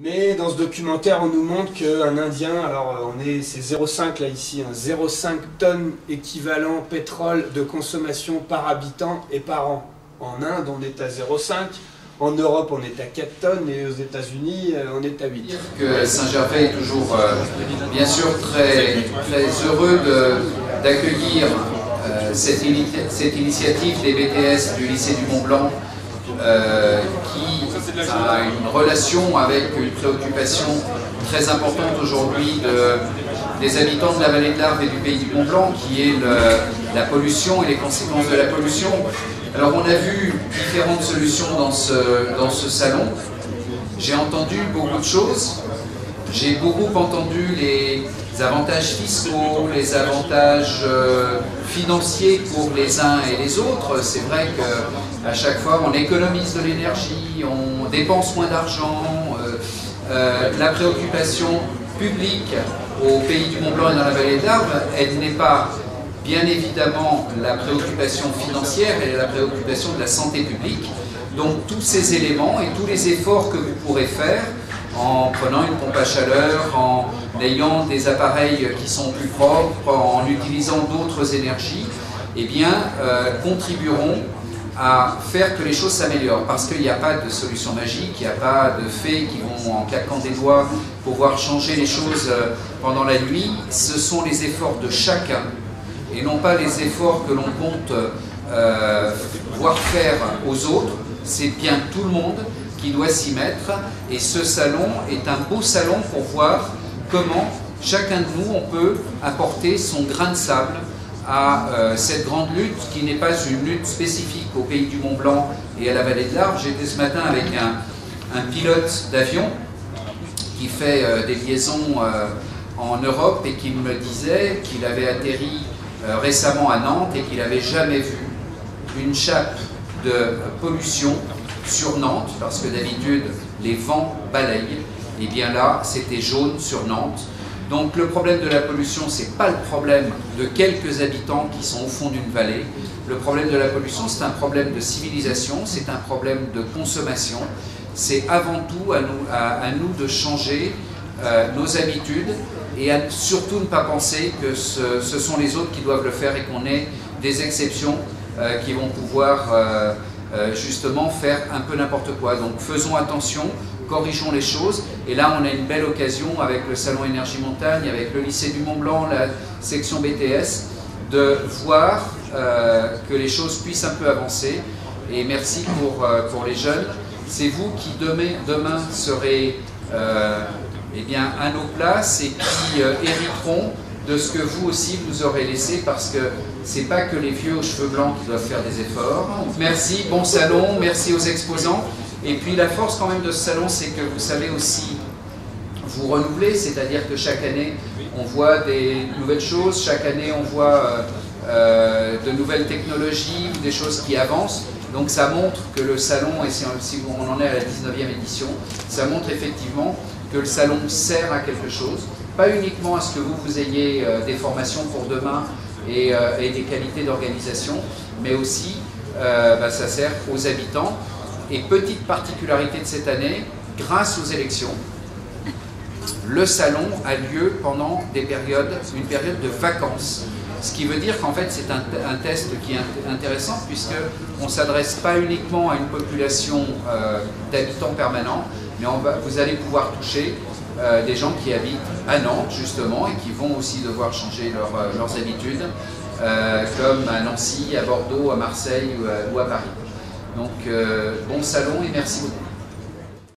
Mais dans ce documentaire, on nous montre qu'un Indien, alors c'est 0,5 là ici, 0,5 tonnes équivalent pétrole de consommation par habitant et par an. En Inde, on est à 0,5. En Europe, on est à 4 tonnes et aux États-Unis, on est à 8. Que Saint-Gervais est toujours, bien sûr, très heureux d'accueillir cette initiative des BTS du lycée du Mont-Blanc qui a une relation avec une préoccupation très importante aujourd'hui des habitants de la vallée de l'Arve et du pays du Mont-Blanc, qui est la pollution et les conséquences de la pollution. Alors on a vu différentes solutions dans ce salon. J'ai entendu beaucoup de choses. J'ai beaucoup entendu les avantages fiscaux, les avantages financiers pour les uns et les autres. C'est vrai qu'à chaque fois on économise de l'énergie, on dépense moins d'argent. La préoccupation publique au pays du Mont-Blanc et dans la vallée de l'Arve, elle n'est pas bien évidemment la préoccupation financière, elle est la préoccupation de la santé publique. Donc tous ces éléments et tous les efforts que vous pourrez faire en prenant une pompe à chaleur, en ayant des appareils qui sont plus propres, en utilisant d'autres énergies, eh bien, contribueront à faire que les choses s'améliorent. Parce qu'il n'y a pas de solution magique, il n'y a pas de fées qui vont, en claquant des doigts, pouvoir changer les choses pendant la nuit. Ce sont les efforts de chacun, et non pas les efforts que l'on compte voir faire aux autres. C'est bien tout le monde qui doit s'y mettre, et ce salon est un beau salon pour voir comment chacun de nous on peut apporter son grain de sable à cette grande lutte qui n'est pas une lutte spécifique au pays du Mont-Blanc et à la vallée de l'Arve. J'étais ce matin avec un pilote d'avion qui fait des liaisons en Europe et qui me disait qu'il avait atterri récemment à Nantes et qu'il n'avait jamais vu une chape de pollution sur Nantes, parce que d'habitude les vents balayent, et bien là c'était jaune sur Nantes. Donc le problème de la pollution, c'est pas le problème de quelques habitants qui sont au fond d'une vallée. Le problème de la pollution, c'est un problème de civilisation, c'est un problème de consommation. C'est avant tout à nous de changer nos habitudes et à surtout ne pas penser que ce sont les autres qui doivent le faire et qu'on ait des exceptions qui vont pouvoir justement faire un peu n'importe quoi. Donc faisons attention, corrigeons les choses, et là on a une belle occasion avec le salon Énergie Montagne, avec le lycée du Mont-Blanc, la section BTS, de voir que les choses puissent un peu avancer. Et merci pour les jeunes. C'est vous qui demain serez eh bien, à nos places et qui hériteront de ce que vous aussi vous aurez laissé, parce que c'est pas que les vieux aux cheveux blancs qui doivent faire des efforts. Merci, bon salon, merci aux exposants. Et puis la force quand même de ce salon, c'est que vous savez aussi vous renouveler, c'est-à-dire que chaque année on voit des nouvelles choses, chaque année on voit de nouvelles technologies, des choses qui avancent. Donc ça montre que le salon, et si on en est à la 19e édition, ça montre effectivement que le salon sert à quelque chose, pas uniquement à ce que vous ayez des formations pour demain et des qualités d'organisation, mais aussi ça sert aux habitants. Et petite particularité de cette année, grâce aux élections, le salon a lieu pendant une période de vacances. Ce qui veut dire qu'en fait c'est un test qui est intéressant, puisqu'on ne s'adresse pas uniquement à une population d'habitants permanents, mais vous allez pouvoir toucher des gens qui habitent à Nantes justement et qui vont aussi devoir changer leurs habitudes, comme à Nancy, à Bordeaux, à Marseille ou à Paris. Donc bon salon et merci beaucoup.